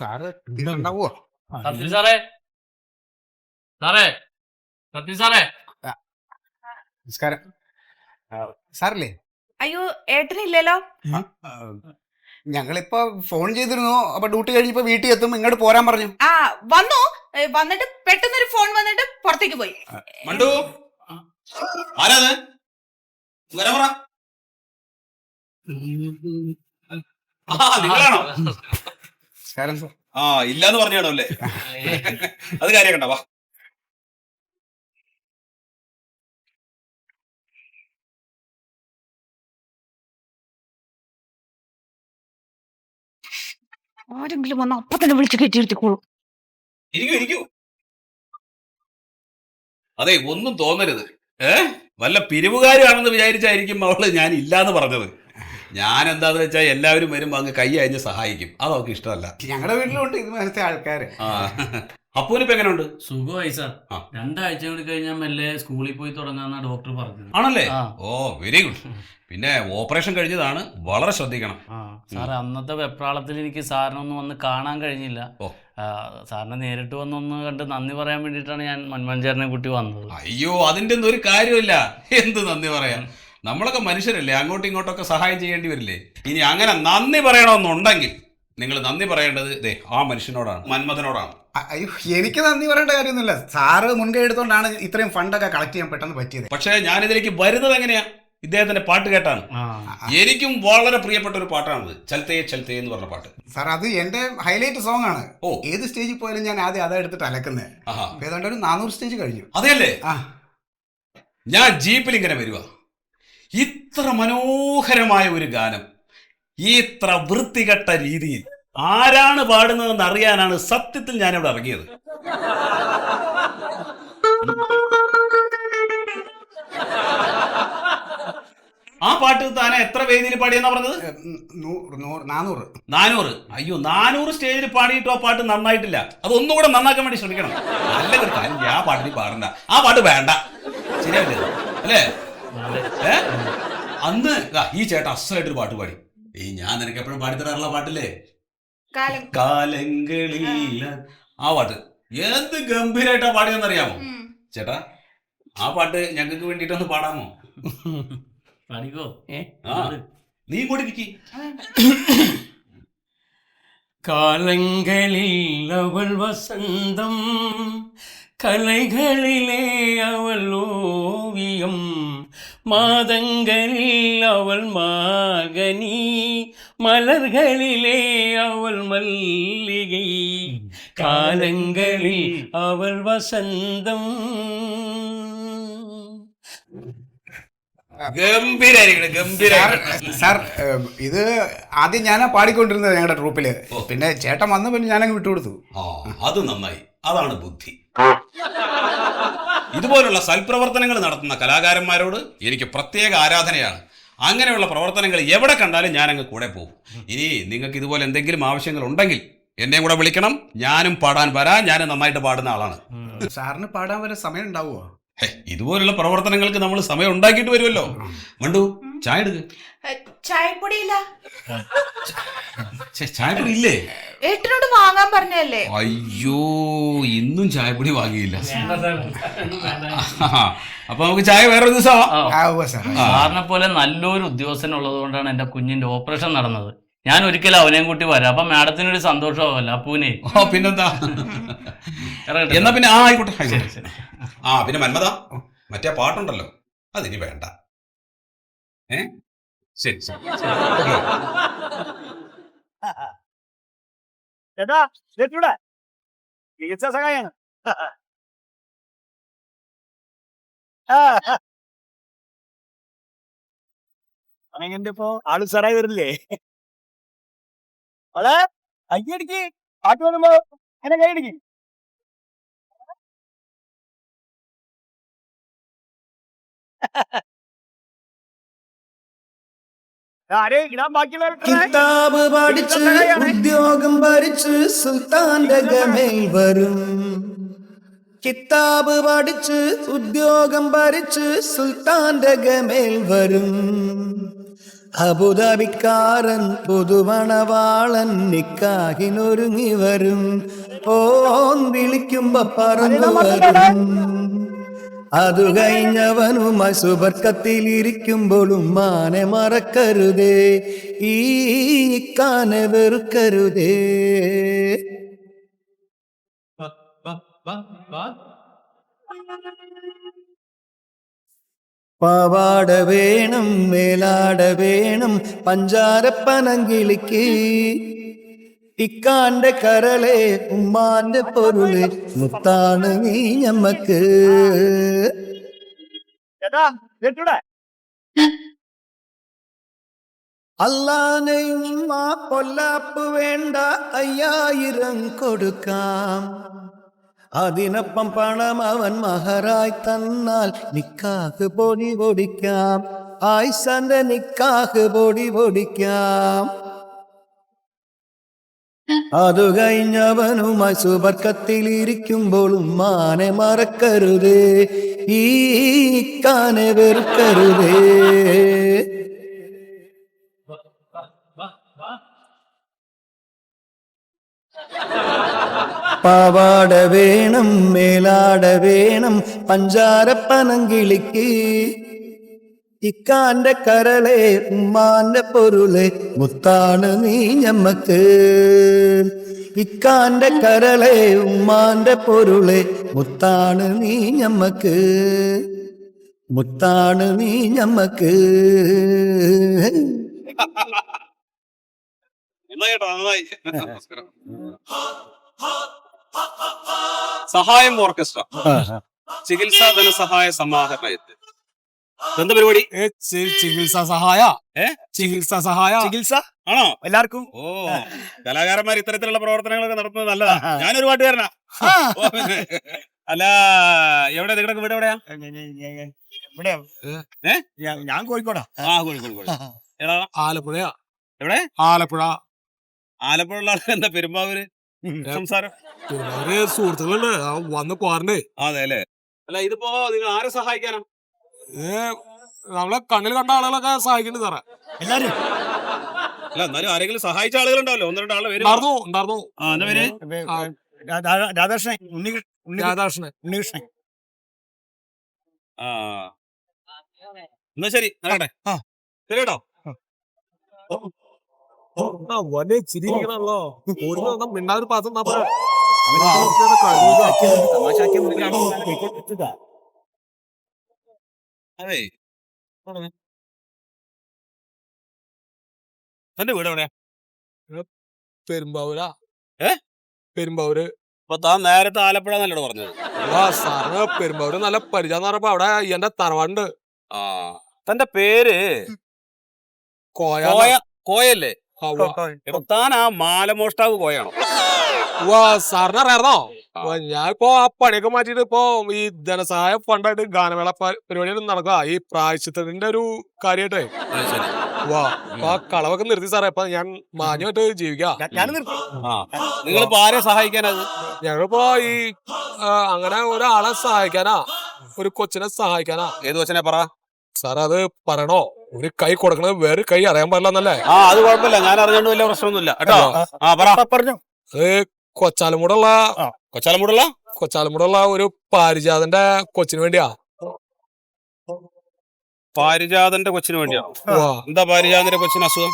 Sir ഉണ്ടാവോ? സത്യം സാറേ, സാറേ, സത്യം സാറേ. നമസ്കാരം. സാറല്ലേ? അയ്യോ ഏട്ടനില്ലല്ലോ. ഞങ്ങളിപ്പോ ഫോൺ ചെയ്തിരുന്നു. അപ്പൊ ഡ്യൂട്ടി കഴിഞ്ഞപ്പോ വീട്ടിൽ എത്തും, ഇങ്ങോട്ട് പോരാൻ പറഞ്ഞു. ആ വന്നു. വന്നിട്ട് പെട്ടെന്നൊരു ഫോൺ വന്നിട്ട് പുറത്തേക്ക് പോയി. മണ്ടു ആരാത്? വരാൻ പറ. നിങ്ങളാണോ? നമസ്കാരം സാർ. ഇല്ലാന്ന് പറഞ്ഞാണോ അല്ലേ? അത് കാര്യം കണ്ട വാ. ആരെങ്കിലും വന്ന് അപ്പൊ തന്നെ വിളിച്ച് കയറ്റിയിരുത്തിക്കോളൂ. ഇരിക്കൂ. അതെ, ഒന്നും തോന്നരുത്. വല്ല പിരിവുകാരാണെന്ന് വിചാരിച്ചായിരിക്കും അവള് ഞാൻ ഇല്ലാന്ന് പറഞ്ഞത്. ഞാൻ എന്താന്ന് വെച്ചാൽ എല്ലാവരും വരുമ്പോ അങ്ങ് കൈ അയഞ്ഞ് സഹായിക്കും. അത് അവൾക്ക് ഇഷ്ടമല്ല. ഞങ്ങളുടെ വീട്ടിലുണ്ട് ഇത് മനസ്സിലെ ആൾക്കാര്. അപ്പൂനിപ്പോ എങ്ങനെയുണ്ട്? സുഖമായി സാർ. 2 ആഴ്ച കൂടി കഴിഞ്ഞാൽ മെല്ലെ സ്കൂളിൽ പോയി തുടങ്ങാന്നാ ഡോക്ടർ പറഞ്ഞത്. ആണല്ലേ? ഓ വെരി ഗുഡ്. പിന്നെ ഓപ്പറേഷൻ കഴിഞ്ഞതാണ്, വളരെ ശ്രദ്ധിക്കണം. സാറ് അന്നത്തെ വെപ്രാളത്തിൽ എനിക്ക് സാറിനൊന്നും വന്ന് കാണാൻ കഴിഞ്ഞില്ല. സാറിനെ നേരിട്ട് വന്നൊന്ന് കണ്ട് നന്ദി പറയാൻ വേണ്ടിയിട്ടാണ് ഞാൻ മന്മഞ്ചേരനെ കൂട്ടി വന്നത്. അയ്യോ, അതിൻ്റെ ഒന്നും ഒരു കാര്യമില്ല. എന്ത് നന്ദി പറയാൻ? നമ്മളൊക്കെ മനുഷ്യരല്ലേ, അങ്ങോട്ടും ഇങ്ങോട്ടൊക്കെ സഹായം ചെയ്യേണ്ടി വരില്ലേ? ഇനി അങ്ങനെ നന്ദി പറയണമെന്നുണ്ടെങ്കിൽ നിങ്ങൾ നന്ദി പറയേണ്ടത് ആ മനുഷ്യനോടാണ്, മന്മഥനോടാണ്. അയ്യോ, എനിക്ക് നന്ദി പറയേണ്ട കാര്യമൊന്നുമില്ല. സാറ് മുൻകൈ എടുത്തോണ്ടാണ് ഇത്രയും ഫണ്ടൊക്കെ കളക്ട് ചെയ്യാൻ പെട്ടെന്ന് പറ്റിയത്. പക്ഷേ ഞാനിതിലേക്ക് വരുന്നത് എങ്ങനെയാ? ഇദ്ദേഹത്തിന്റെ പാട്ട് കേട്ടാണ്. എനിക്കും വളരെ പ്രിയപ്പെട്ട ഒരു പാട്ടാണത്, ചൽത്തേ ചൽത്തേ എന്ന് പറഞ്ഞ പാട്ട്. സാർ അത് എന്റെ ഹൈലൈറ്റ് സോങ് ആണ്. ഏത് സ്റ്റേജിൽ പോയാലും ഞാൻ ആദ്യം അതാ എടുത്തിട്ട് അലക്കുന്നത്. ഏതാണ്ട് ഒരു 400 സ്റ്റേജ് കഴിഞ്ഞു. അതെയല്ലേ? ഞാൻ ജീപ്പിൽ ഇങ്ങനെ വരുക, ഇത്ര മനോഹരമായ ഒരു ഗാനം ഇത്ര വൃത്തികെട്ട രീതിയിൽ ആരാണ് പാടുന്നതെന്ന് അറിയാനാണ് സത്യത്തിൽ ഞാനിവിടെ ഇറങ്ങിയത്. ആ പാട്ട് താനെ എത്ര വേദിയിൽ പാടിയെന്നാ പറഞ്ഞത്? 400. അയ്യോ, 400 സ്റ്റേജിൽ പാടിയിട്ടും ആ പാട്ട് നന്നായിട്ടില്ല. അതൊന്നും കൂടെ നന്നാക്കാൻ വേണ്ടി ശ്രമിക്കണം. നല്ല ഒരു കാര്യം, ആ പാട്ടിൽ പാടണ്ട, ആ പാട്ട് വേണ്ട. ശരിയല്ലേ? അല്ലേ? അന്ന് ഈ ചേട്ടൻ അസലായിട്ടൊരു പാട്ട് പാടി. ഞാൻ നിനക്ക് എപ്പോഴും പാടിത്തരാറുള്ള പാട്ടില്ലേ, കാലങ്ങളിൽ. ആ പാട്ട് എന്ത് ഗംഭീരായിട്ടാ പാടിയെന്നറിയാമോ ചേട്ടാ? ആ പാട്ട് ഞങ്ങൾക്ക് വേണ്ടിയിട്ടൊന്ന് പാടാമോ? നീ ഇങ്ങോട്ടിരിക്കി. காலங்களில் அவள் வசந்தம், கலைகளிலே அவள் ஓவியம், மாதங்களில் அவள் மார்கனி, மலர்களிலே அவள் மல்லிகை, காலங்களில் அவள் வசந்தம். സാർ ഇത് ആദ്യം ഞാനാ പാടിക്കൊണ്ടിരുന്നത് ഞങ്ങളുടെ ട്രൂപ്പില്. പിന്നെ ചേട്ടൻ വന്ന പിന്നെ ഞാനങ്ങ് വിട്ടുകൊടുത്തു. അത് നന്നായി, അതാണ് ബുദ്ധി. ഇതുപോലുള്ള സൽപ്രവർത്തനങ്ങൾ നടത്തുന്ന കലാകാരന്മാരോട് എനിക്ക് പ്രത്യേക ആരാധനയാണ്. അങ്ങനെയുള്ള പ്രവർത്തനങ്ങൾ എവിടെ കണ്ടാലും ഞാനങ്ങ് കൂടെ പോകും. ഇനി നിങ്ങൾക്ക് ഇതുപോലെ എന്തെങ്കിലും ആവശ്യങ്ങൾ ഉണ്ടെങ്കിൽ എന്നെ കൂടെ വിളിക്കണം. ഞാനും പാടാൻ വരാം. ഞാൻ നന്നായിട്ട് പാടുന്ന ആളാണ്. സാറിന് പാടാൻ വരെ സമയം ഉണ്ടാവുമോ? ഇതുപോലുള്ള പ്രവർത്തനങ്ങൾക്ക് നമ്മൾ സമയം ഉണ്ടാക്കിയിട്ട് വരുമല്ലോ. മണ്ടു, ചായ എടുക്ക്. ചായപ്പൊടിയില്ല. ചായപ്പൊടി ഇല്ലേ? ഏട്ടനോട് വാങ്ങാൻ പറഞ്ഞല്ലേ? അയ്യോ, ഇന്നും ചായപ്പൊടി വാങ്ങിയില്ല. അപ്പൊ നമുക്ക് ചായ വേറൊരു ദിവസം. സാറിനെ പോലെ നല്ലൊരു ഉദ്യോഗസ്ഥൻ ഉള്ളത് കൊണ്ടാണ് എന്റെ കുഞ്ഞിന്റെ ഓപ്പറേഷൻ നടന്നത്. ഞാൻ ഒരിക്കലും അവനെയും കൂട്ടി വരാം. അപ്പൊ മാഡത്തിനൊരു സന്തോഷമാവല്ലോ അപ്പൂനെ. പിന്നെന്താ? എന്നാ പിന്നെ ആയിക്കോട്ടെ. പിന്നെ മന്മഥ, മറ്റേ പാട്ടുണ്ടല്ലോ, അതിനി വേണ്ട. ശരി ശരി. ചികിത്സാ സഹായാണ്. അങ്ങനെ ഇപ്പോ ആള് സാറായി വരില്ലേ? അതെ, കൈയടിക്ക്. പാട്ട് വരുമ്പോ എന്നെ കൈയടിക്ക്. കിതാബ് പഠിച്ച് ഉദ്യോഗം ഭരിച്ച് സുൽത്താന്റെ ഗമേൽ വരും. കിതാബ് പഠിച്ച് ഉദ്യോഗം ഭരിച്ച് സുൽത്താന്റെ ഗമേൽ വരും. അബുദാബിക്കാരൻ പുതുമണവാളൻ നിക്കാഹിനൊരുങ്ങി വരും. ഓൻ വിളിക്കുമ്പോ പറന്നു വരും. അതു കഴിഞ്ഞവനുമായി സുബർക്കത്തിലിരിക്കുമ്പോഴും മാനെ മറക്കരുതേ, ഈ ഇക്കാനെ വെറുക്കരുതേ. പാവാട വേണം മേലാട വേണം പഞ്ചാരപ്പനങ്കിളിക്ക്. ഇക്കാന്റെ കരളെ ഉമ്മാന്റെ പൊരുളെ മുത്താണ് നീ ഞമ്മക്ക്. ചേട്ടാ കേട്ടൂടെ? അല്ലാനെയും ആ പൊല്ലാപ്പ് വേണ്ട, 5000 കൊടുക്കാം. അതിനൊപ്പം പണം അവൻ മഹറായി തന്നാൽ നിക്കാഹ് പൊടി പൊടിക്കാം. ആയിഷന്റെ നിക്കാഹ് പൊടി പൊടിക്കാം. അതു കഴിഞ്ഞവനുമായി സുബർക്കത്തിലിരിക്കുമ്പോഴും മാനെ മറക്കരുതേ, ഈ ഇക്കാനെ വെറുക്കരുതേ. പാവാട വേണം മേലാട വേണം പഞ്ചാരപ്പനങ്കിളിക്ക്. ഇക്കാന്റെ കരളെ ഉമ്മാന്റെ പൊരുളെ മുത്താണ് നീ ഞമ്മക്ക്. ഇക്കാന്റെ കരളെ ഉമ്മാന്റെ പൊരുളെ മുത്താണ് നീ ഞമ്മക്ക്. മുത്താണ് നീ ഞമ്മക്ക്. സഹായം ഓർക്കസ്ട്ര ചികിത്സാ ധനസഹായ സമാഹരണ യജ്ഞം. എന്താ പരിപാടി? ചികിത്സാ സഹായ ചികിത്സാ സഹായ ചികിത്സ ആണോ? എല്ലാവർക്കും. ഓ, കലാകാരന്മാർ ഇത്തരത്തിലുള്ള പ്രവർത്തനങ്ങളൊക്കെ നടത്തുന്നത് നല്ലതാ. ഞാനൊരു പാട്ടുകാരനാ. അല്ല, എവിടെ നിങ്ങളുടെ വീട് എവിടെയാ? ഇവിടെ ഞാൻ കോഴിക്കോടാ. ആ, കോഴിക്കോട്. എടാ, ആലപ്പുഴയാ. എവിടെ? ആലപ്പുഴ. ആലപ്പുഴയുള്ള ആൾ എന്താ പെരുമ്പാവൂര് സംസാരം? സുഹൃത്തുക്കളുണ്ട് വന്ന് പോകാറുണ്ട്. അതെ അല്ലേ? അല്ല, ഇതിപ്പോ നിങ്ങൾ ആരെ സഹായിക്കാനാ? നമ്മളെ കണ്ണിൽ കണ്ട ആളുകളൊക്കെ സഹായിക്കുന്നുണ്ട് സാറേ. എല്ലാരും അല്ല, എന്നാലും ആരെങ്കിലും സഹായിച്ച ആളുകളുണ്ടാവല്ലോ. 1-2 ആളുടെ പേര് ഉണ്ടായിരുന്നു. ആ, എന്താ പേര്? രാധാകൃഷ്ണൻ, രാധാകൃഷ്ണൻ, ഉണ്ണികൃഷ്ണൻ. ആ, എന്നാ ശരി, നടക്കട്ടെ. ശരി കേട്ടോ. വലിയ ചിരിക്കണല്ലോ. മിണ്ടാതൊരു പാത്രം അതെ, എന്റെ വീട് എവിടെയാ? പെരുമ്പാവൂരാ. ഏ? പെരുമ്പാവൂര്. അപ്പൊ താൻ നേരത്തെ ആലപ്പുഴ നല്ലോട് പറഞ്ഞത്. സാറിന് പെരുമ്പാവൂര് നല്ല പരിചയം പറഞ്ഞപ്പോ അവിടെ എന്റെ തറവാടുണ്ട്. ആ, തന്റെ പേര് കോയല്ലേ? താൻ ആ മാലമോഷ്ടാവ് കോയാണോ? സാറിന് അറിയാർന്നോ? ഞാൻ ഇപ്പൊ ആ പണിയൊക്കെ മാറ്റിട്ട് ഇപ്പൊ ഈ ധനസഹായ ഫണ്ടായിട്ട് ഗാനമേള പരിപാടികൾ നടക്കുക. ഈ പ്രായശ്ചിത്തത്തിന്റെ ഒരു കാര്യമായിട്ടേ. ആ കളവൊക്കെ നിർത്തി സാറേ. ഇപ്പൊ ഞാൻ മാന്യമായിട്ട് ജീവിക്കാം. നിങ്ങളിപ്പോ ആരെ സഹായിക്കാനത്? ഞങ്ങളിപ്പോ ഈ അങ്ങനെ ഒരാളെ സഹായിക്കാനാ, ഒരു കൊച്ചിനെ സഹായിക്കാനാ. ഏത് കൊച്ചിനെ പറ സാർ? അത് പറയണോ? ഒരു കൈ കൊടുക്കണത് വേറെ കൈ അറിയാൻ പാടില്ലെന്നല്ലേ? ആ, അത് കുഴപ്പമില്ല, ഞാൻ അറിഞ്ഞോണ്ട് വലിയ പ്രശ്നമൊന്നുമില്ല കേട്ടോ. ആ, പറഞ്ഞു. അത് കൊച്ചാലമൂടുള്ള ഒരു പാരിജാതന്റെ കൊച്ചിന് വേണ്ടിയാ. പാരിജാതന്റെ കൊച്ചിന് വേണ്ടിയാ? എന്താ പാരിജാതന്റെ കൊച്ചിന് അസുഖം?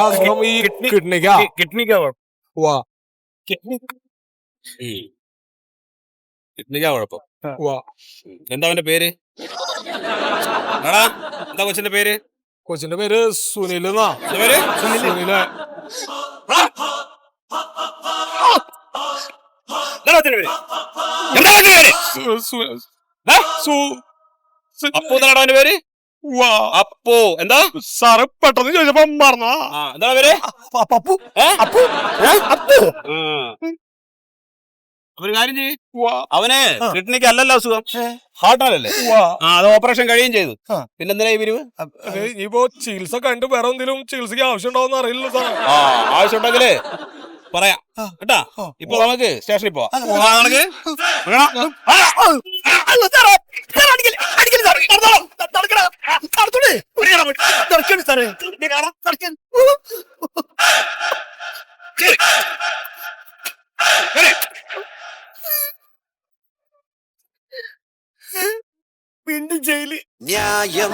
അസുഖം ഈ കിഡ്നിക്കാ. കിഡ്നിക്കാ കുഴപ്പം. എന്താ അവന്റെ പേര്? എന്താ കൊച്ചിന്റെ പേര്? കൊച്ചിന്റെ പേര് സുനിൽ എന്നാ. സുനില്. അപ്പൂന്നാണ് പേര്? അപ്പു. എന്താ സാറ് പെട്ടെന്ന് ചോദിച്ചപ്പോ മറന്നാ. എന്താ പേര്? അപ്പു. ഒരു കാര്യം ചെയ്യ്, അവന് കിഡ്നിക്ക് അല്ലല്ലോ അസുഖം, ഹാർട്ടാണല്ലേ? അത് ഓപ്പറേഷൻ കഴിയും ചെയ്തു. പിന്നെന്തിനാ ഈ പിരിവ്? ഇനിയിപ്പോ ചികിത്സ കണ്ട് വേറെ എന്തെങ്കിലും ചികിത്സക്ക് ആവശ്യം ഉണ്ടാവും അറിയില്ലല്ലോ സാർ. ആവശ്യം ഉണ്ടെങ്കിലേ പറയാം കേട്ടാ. ഇപ്പൊ നമുക്ക് സ്റ്റേഷനിൽ പോവാം. വീണ്ടും ജയില്. ന്യായം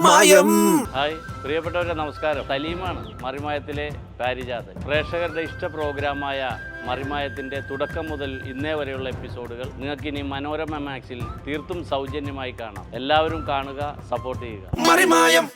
മായം. ഹായ് പ്രിയപ്പെട്ടവരെ, നമസ്കാരം. സലീമാണ്, മറിമായത്തിലെ പാരിജാതൻ. പ്രേക്ഷകരുടെ ഇഷ്ട പ്രോഗ്രാമായ മറിമായത്തിൻ്റെ തുടക്കം മുതൽ ഇന്നേ വരെയുള്ള എപ്പിസോഡുകൾ നിങ്ങൾക്കിനി മനോരമ മാക്സിൽ തീർത്തും സൗജന്യമായി കാണാം. എല്ലാവരും കാണുക, സപ്പോർട്ട് ചെയ്യുക. മറിമായം.